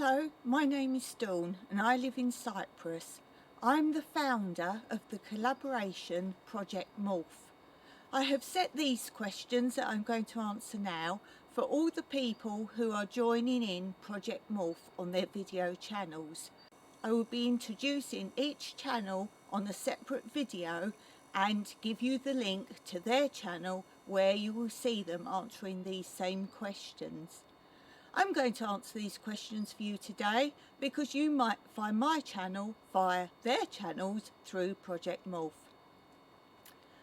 Hello, my name is Dawn and I live in Cyprus. I'm the founder of the collaboration Project MORPH. I have set these questions that I'm going to answer now for all the people who are joining in Project MORPH on their video channels. I will be introducing each channel on a separate video and give you the link to their channel where you will see them answering these same questions. I'm going to answer these questions for you today because you might find my channel via their channels through Project MORPH.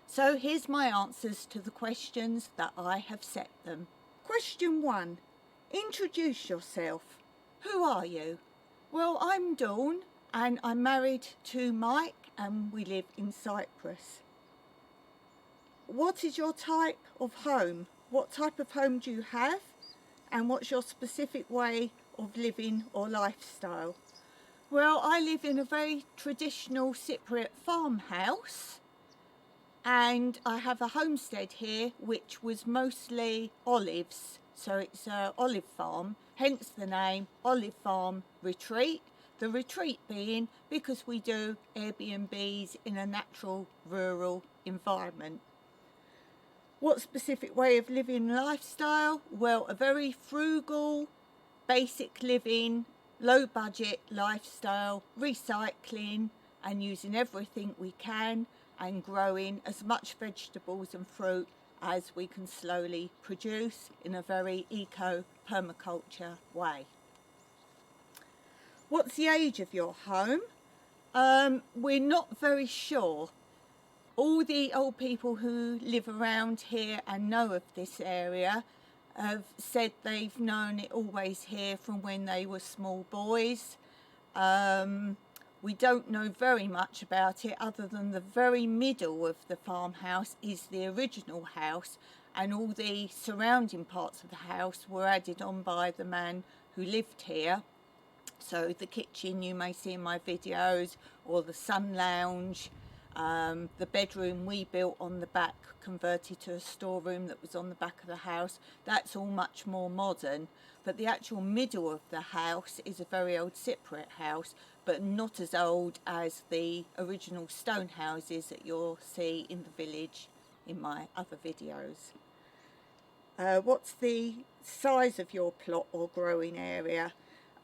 So here's my answers to the questions that I have set them. Question 1. Introduce yourself. Who are you? Well, I'm Dawn and I'm married to Mike and we live in Cyprus. What is your type of home? What type of home do you have? And what's your specific way of living or lifestyle? Well, I live in a very traditional Cypriot farmhouse and I have a homestead here which was mostly olives, so it's an olive farm, hence the name Olive Farm Retreat. The retreat being because we do Airbnbs in a natural rural environment. What specific way of living lifestyle? Well, a very frugal, basic living, low budget lifestyle, recycling and using everything we can and growing as much vegetables and fruit as we can slowly produce in a very eco-permaculture way. What's the age of your home? We're not very sure. All the old people who live around here and know of this area have said they've known it always here from when they were small boys. We don't know very much about it other than the very middle of the farmhouse is the original house and all the surrounding parts of the house were added on by the man who lived here. So the kitchen you may see in my videos, or the sun lounge, the bedroom we built on the back, converted to a storeroom that was on the back of the house, that's all much more modern. But the actual middle of the house is a very old Cypriot house, but not as old as the original stone houses that you'll see in the village in my other videos. What's the size of your plot or growing area?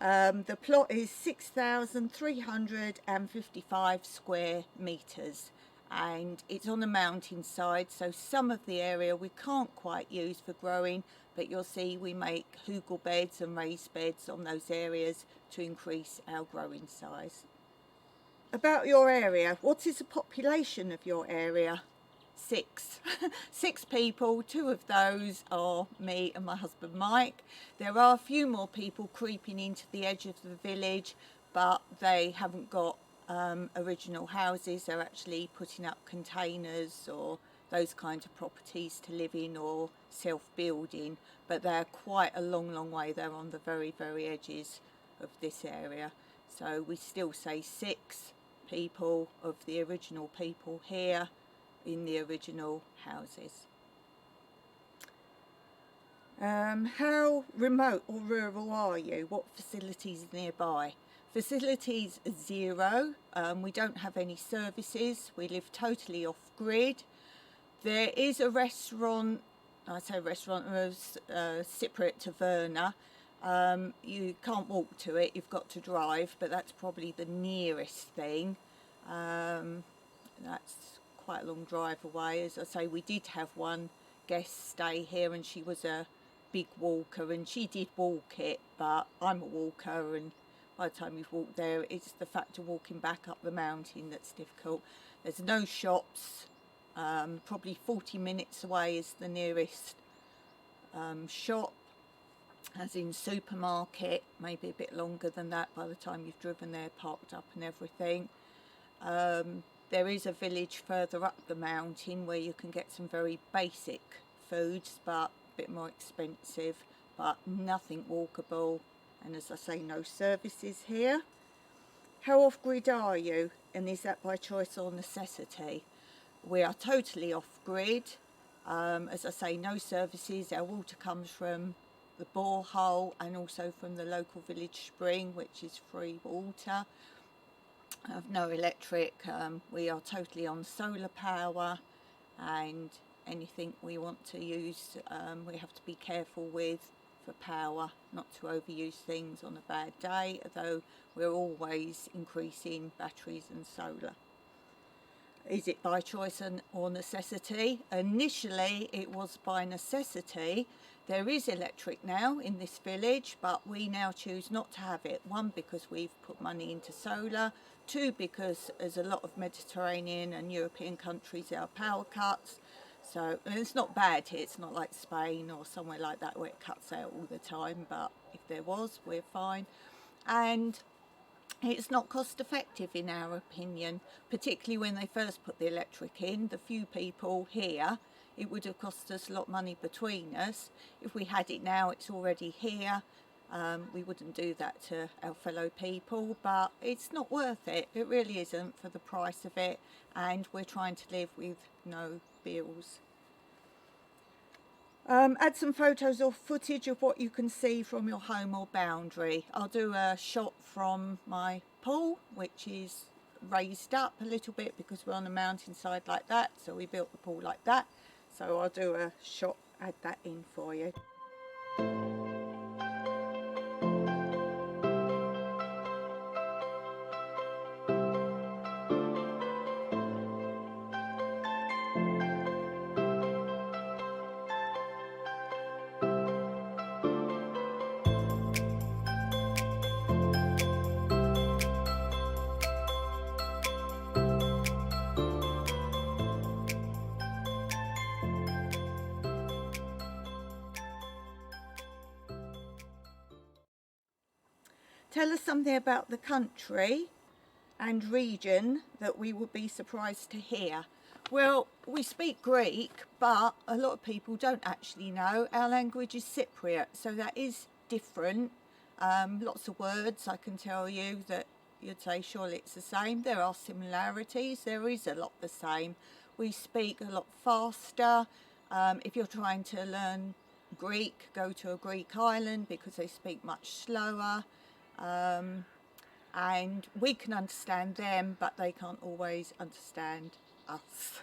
The plot is 6,355 square metres and it's on a mountainside, so some of the area we can't quite use for growing, but you'll see we make hugel beds and raised beds on those areas to increase our growing size. About your area, what is the population of your area? 6. 6 people, 2 of those are me and my husband Mike. There are a few more people creeping into the edge of the village, but they haven't got original houses. They're actually putting up containers or those kinds of properties to live in or self-building, but they're quite a long way. They're on the very edges of this area, so we still say 6 people of the original people here in the original houses. How remote or rural are you? What facilities are nearby? Facilities 0. We don't have any services. We live totally off grid. There is a restaurant, I say restaurant, Cypriot taverna. You can't walk to it, you've got to drive, but that's probably the nearest thing. That's quite a long drive away. As I say, we did have one guest stay here and she was a big walker and she did walk it, but I'm a walker and by the time you've walked there it's the fact of walking back up the mountain that's difficult. There's no shops, probably 40 minutes away is the nearest shop, as in supermarket, maybe a bit longer than that by the time you've driven there, parked up and everything. There is a village further up the mountain where you can get some very basic foods, but a bit more expensive, but nothing walkable. And as I say, no services here. How off-grid are you? And is that by choice or necessity? We are totally off-grid. As I say, no services. Our water comes from the borehole and also from the local village spring, which is free water. I have no electric. We are totally on solar power, and anything we want to use we have to be careful with for power, not to overuse things on a bad day, although we're always increasing batteries and solar. Is it by choice or necessity? Initially it was by necessity. There is electric now in this village, but we now choose not to have it. One, because we've put money into solar. Two, because there's a lot of Mediterranean and European countries that are power cuts. So, and it's not bad here, it's not like Spain or somewhere like that where it cuts out all the time, but if there was, we're fine. And it's not cost effective in our opinion, particularly when they first put the electric in. The few people here, it would have cost us a lot of money between us. If we had it now, it's already here. We wouldn't do that to our fellow people, but it's not worth it. It really isn't for the price of it, and we're trying to live with no bills. Add some photos or footage of what you can see from your home or boundary. I'll do a shot from my pool, which is raised up a little bit because we're on a mountainside like that, so we built the pool like that. So I'll do a shot, add that in for you. Tell us something about the country and region that we would be surprised to hear. Well, we speak Greek, but a lot of people don't actually know. Our language is Cypriot, so that is different. Lots of words I can tell you that you'd say surely it's the same. There are similarities, there is a lot the same. We speak a lot faster. If you're trying to learn Greek, go to a Greek island because they speak much slower. And we can understand them, but they can't always understand us.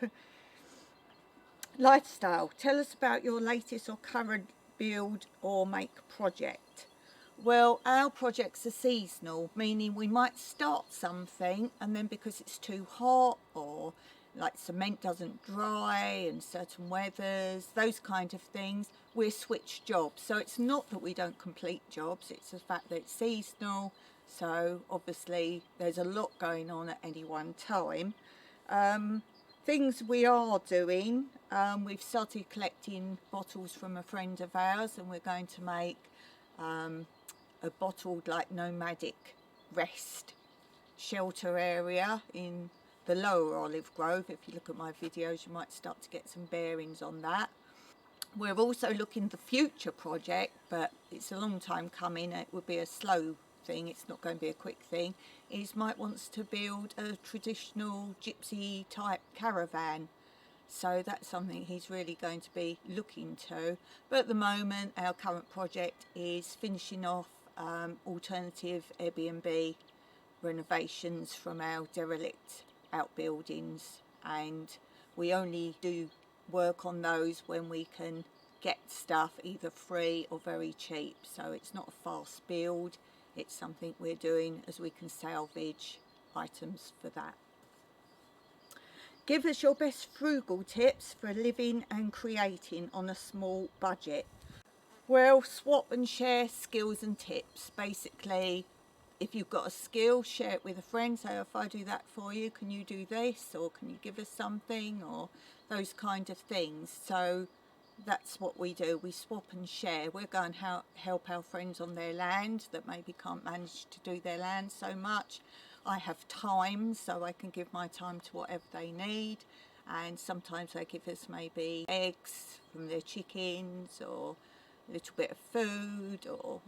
Lifestyle. Tell us about your latest or current build or make project. Well, our projects are seasonal, meaning we might start something and then because it's too hot or like cement doesn't dry and certain weathers, those kind of things, we switch jobs. So it's not that we don't complete jobs, it's the fact that it's seasonal. So obviously there's a lot going on at any one time. Things we are doing, we've started collecting bottles from a friend of ours, and we're going to make a bottled like nomadic rest shelter area in the lower Olive Grove. If you look at my videos, you might start to get some bearings on that. We're also looking at the future project, but it's a long time coming. It would be a slow thing, it's not going to be a quick thing. Is Mike wants to build a traditional gypsy type caravan, so that's something he's really going to be looking to. But at the moment our current project is finishing off alternative Airbnb renovations from our derelict outbuildings, and we only do work on those when we can get stuff either free or very cheap. So it's not a fast build, it's something we're doing as we can salvage items for that. Give us your best frugal tips for living and creating on a small budget. Well, swap and share skills and tips. Basically, if you've got a skill, share it with a friend. So if I do that for you, can you do this, or can you give us something, or those kind of things. So that's what we do, we swap and share. We're going to help our friends on their land that maybe can't manage to do their land so much. I have time, so I can give my time to whatever they need, and sometimes they give us maybe eggs from their chickens or a little bit of food, or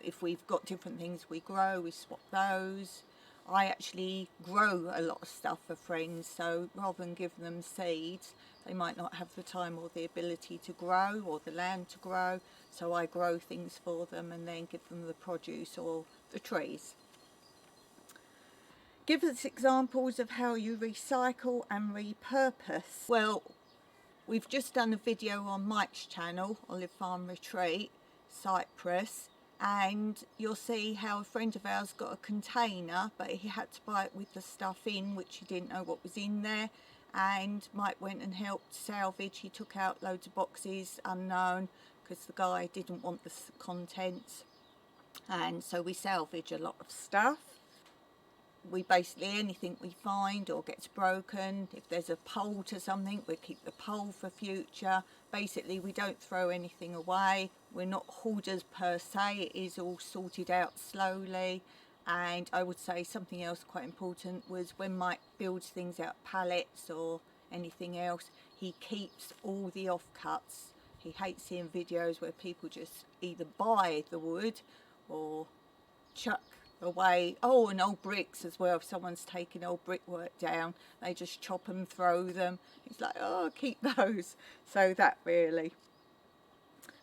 if we've got different things we grow, we swap those. I actually grow a lot of stuff for friends, so rather than give them seeds, they might not have the time or the ability to grow or the land to grow, so I grow things for them and then give them the produce or the trees. Give us examples of how you recycle and repurpose. Well, we've just done a video on Mike's channel, Olive Farm Retreat Cyprus, and you'll see how a friend of ours got a container, but he had to buy it with the stuff in, which he didn't know what was in there, and Mike went and helped salvage. He took out loads of boxes, unknown, because the guy didn't want the contents, and so we salvage a lot of stuff. We basically, anything we find or gets broken, if there's a pole to something, we keep the pole for future. Basically, we don't throw anything away. We're not hoarders per se. It is all sorted out slowly. And I would say something else quite important was when Mike builds things out, pallets or anything else, he keeps all the offcuts. He hates seeing videos where people just either buy the wood or chuck away. Oh, and old bricks as well. If someone's taking old brickwork down, they just chop and throw them. It's like, oh, keep those. So that really.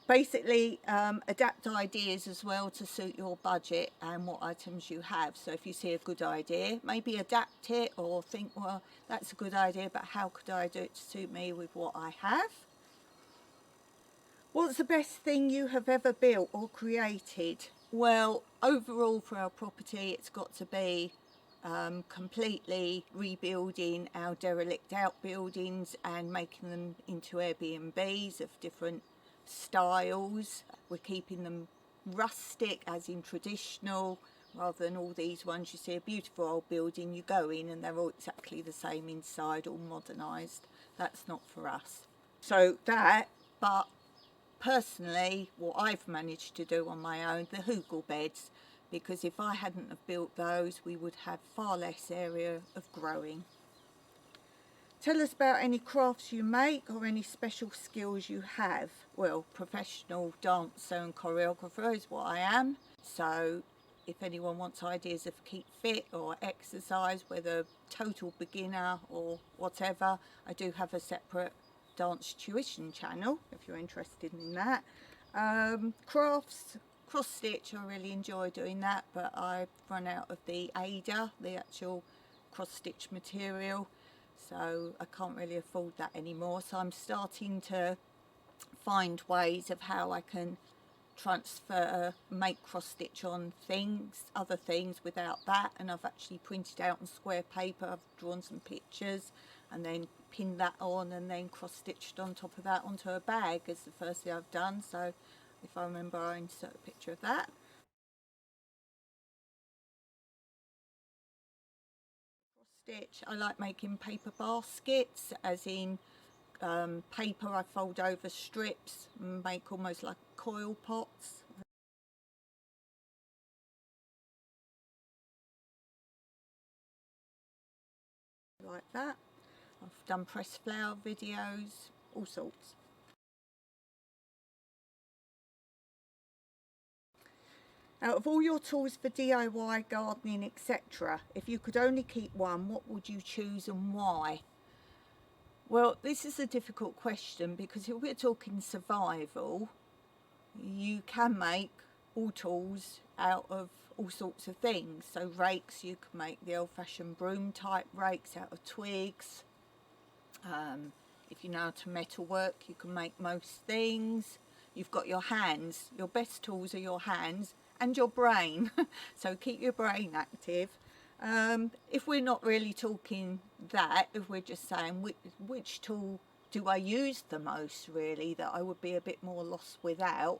Basically, adapt ideas as well to suit your budget and what items you have. So if you see a good idea, maybe adapt it or think, well, that's a good idea, but how could I do it to suit me with what I have? What's the best thing you have ever built or created? Well, overall for our property, it's got to be completely rebuilding our derelict outbuildings and making them into Airbnbs of different styles. We're keeping them rustic, as in traditional, rather than all these ones you see a beautiful old building, you go in and they're all exactly the same inside, all modernised. That's not for us. So that, but personally, what I've managed to do on my own, the hugel beds, because if I hadn't have built those, we would have far less area of growing. Tell us about any crafts you make or any special skills you have. Well, professional dancer and choreographer is what I am. So if anyone wants ideas of keep fit or exercise, whether total beginner or whatever, I do have a separate dance tuition channel if you're interested in that. Crafts, cross stitch, I really enjoy doing that, but I've run out of the Ada, the actual cross stitch material, so I can't really afford that anymore. So I'm starting to find ways of how I can transfer, make cross stitch on things, other things without that, and I've actually printed out on square paper. I've drawn some pictures and then pinned that on and then cross stitched on top of that onto a bag is the first thing I've done. So if I remember, I'll insert a picture of that. Cross stitch, I like making paper baskets, as in paper I fold over strips and make almost like coil pots. Like that. I've done pressed flower videos, all sorts. Out of all your tools for DIY, gardening, etc., if you could only keep one, what would you choose and why? Well, this is a difficult question because if we're talking survival, you can make all tools out of all sorts of things. So rakes, you can make the old-fashioned broom type rakes out of twigs. If you know how to metalwork, you can make most things. You've got your hands. Your best tools are your hands and your brain. So keep your brain active. If we're not really talking that, if we're just saying which tool do I use the most, really, that I would be a bit more lost without,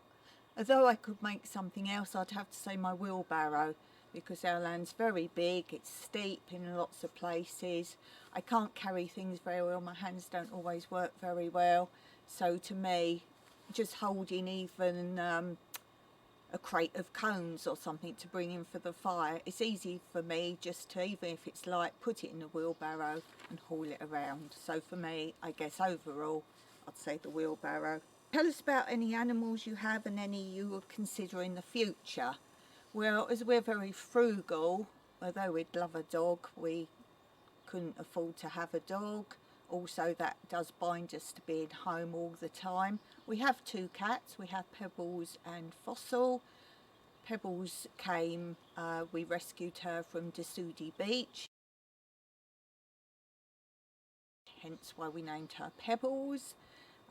although I could make something else, I'd have to say my wheelbarrow, because our land's very big, it's steep in lots of places. I can't carry things very well, my hands don't always work very well, so to me, just holding even a crate of cones or something to bring in for the fire, it's easy for me just to, even if it's light, put it in a wheelbarrow and haul it around. So for me, I guess overall, I'd say the wheelbarrow. Tell us about any animals you have and any you will consider in the future. Well, as we're very frugal, although we'd love a dog, we couldn't afford to have a dog. Also, that does bind us to being home all the time. We have 2 cats. We have Pebbles and Fossil. Pebbles came, we rescued her from Dusudi Beach, hence why we named her Pebbles.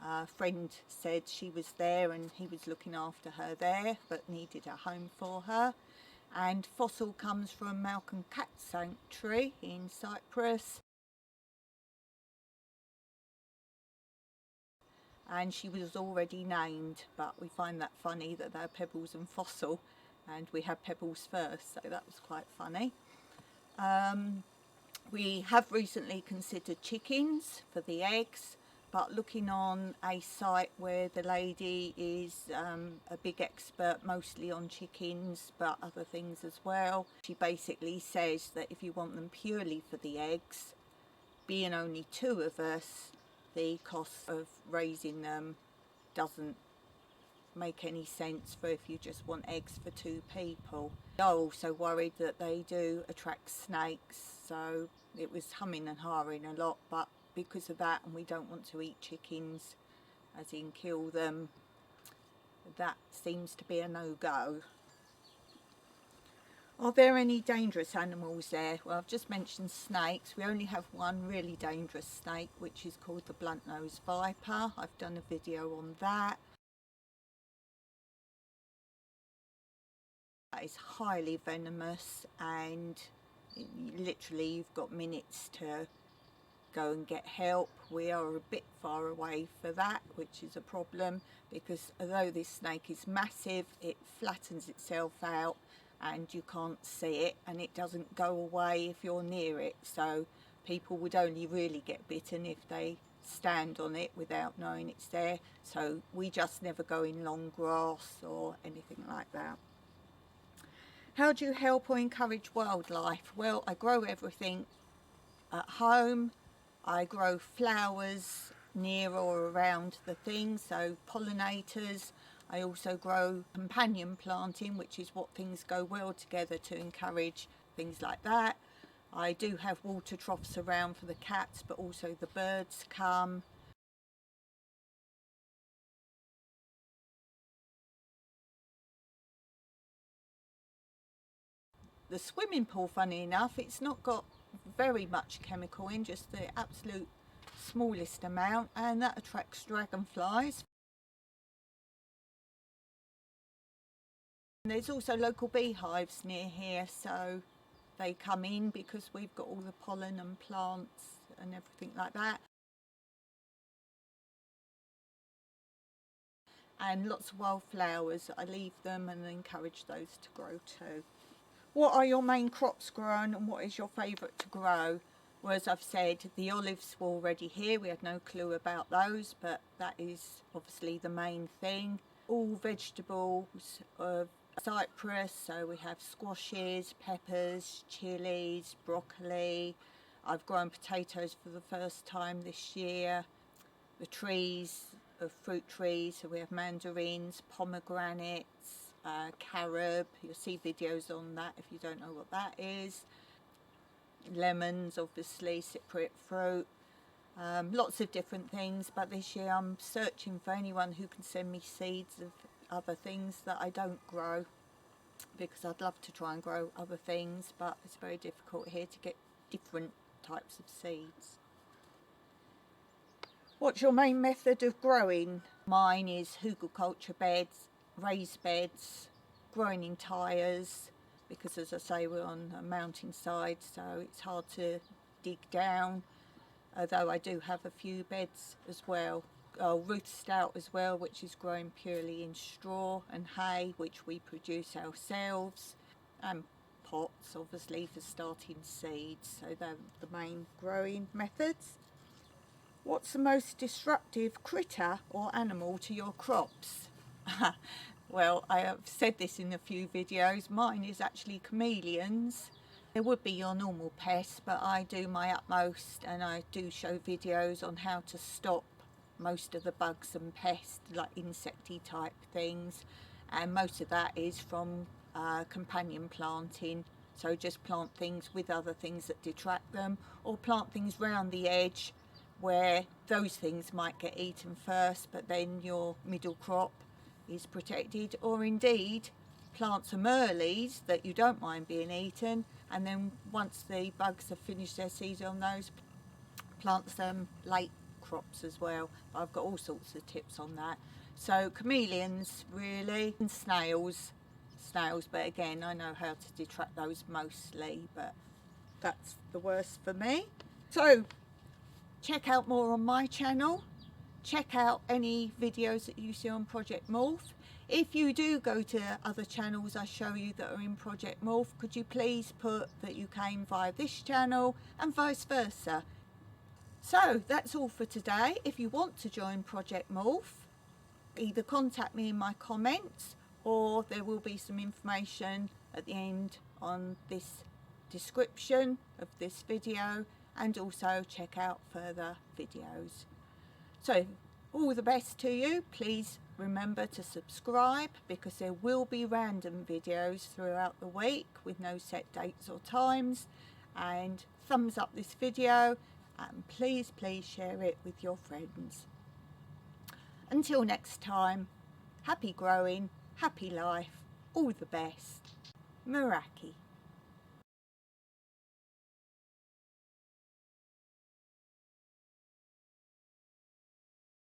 A friend said she was there and he was looking after her there, but needed a home for her. And Fossil comes from Malcolm Cat Sanctuary in Cyprus. And she was already named, but we find that funny that they're Pebbles and Fossil, and we had Pebbles first, so that was quite funny. We have recently considered chickens for the eggs, but looking on a site where the lady is a big expert mostly on chickens, but other things as well, she basically says that if you want them purely for the eggs, being only 2 of us, the cost of raising them doesn't make any sense for if you just want eggs for 2 people. They are also worried that they do attract snakes, so it was humming and hawing a lot, but because of that, and we don't want to eat chickens, as in kill them, that seems to be a no-go. Are there any dangerous animals there? Well, I've just mentioned snakes. We only have one really dangerous snake, which is called the blunt-nosed viper. I've done a video on that. That is highly venomous, and literally you've got minutes to go and get help. We are a bit far away for that, which is a problem, because although this snake is massive, it flattens itself out and you can't see it, and it doesn't go away if you're near it. So people would only really get bitten if they stand on it without knowing it's there. So we just never go in long grass or anything like that. How do you help or encourage wildlife? Well, I grow everything at home. I grow flowers near or around the things, so pollinators. I also grow companion planting, which is what things go well together to encourage things like that. I do have water troughs around for the cats, but also the birds come. The swimming pool, funny enough, it's not got very much chemical in, just the absolute smallest amount, and that attracts dragonflies. And there's also local beehives near here, so they come in because we've got all the pollen and plants and everything like that. And lots of wildflowers. I leave them and encourage those to grow too. What are your main crops grown, and what is your favourite to grow? Well, as I've said, the olives were already here. We had no clue about those, but that is obviously the main thing. All vegetables of Cyprus, so we have squashes, peppers, chilies, broccoli. I've grown potatoes for the first time this year. The trees of fruit trees, so we have mandarins, pomegranates, carob. You'll see videos on that if you don't know what that is. Lemons, obviously, Cypriot fruit. Lots of different things, but this year I'm searching for anyone who can send me seeds of other things that I don't grow, because I'd love to try and grow other things, but it's very difficult here to get different types of seeds. What's your main method of growing? Mine is hugelkultur beds, raised beds, growing in tyres, because as I say, we're on a mountainside, so it's hard to dig down, although I do have a few beds as well. Ruth stout as well, which is grown purely in straw, and hay, which we produce ourselves, and pots obviously for starting seeds. So they're the main growing methods. What's the most disruptive critter or animal to your crops? Well, I have said this in a few videos. Mine is actually chameleons. There would be your normal pests, but I do my utmost, and I do show videos on how to stop most of the bugs and pests, like insecty type things, and most of that is from companion planting. So just plant things with other things that detract them, or plant things round the edge where those things might get eaten first, but then your middle crop is protected. Or indeed plant some earlies that you don't mind being eaten, and then once the bugs have finished their season on those, plant some late crops as well. I've got all sorts of tips on that. So chameleons really, and snails, but again I know how to detract those mostly, but that's the worst for me. So check out more on my channel, check out any videos that you see on Project Morph. If you do go to other channels I show you that are in Project Morph, could you please put that you came via this channel and vice versa. So that's all for today. If you want to join Project Morph, either contact me in my comments, or there will be some information at the end on this description of this video, and also check out further videos. So all the best to you. Please remember to subscribe, because there will be random videos throughout the week with no set dates or times. And thumbs up this video, and please share it with your friends. Until next time, happy growing, happy life, all the best. Meraki.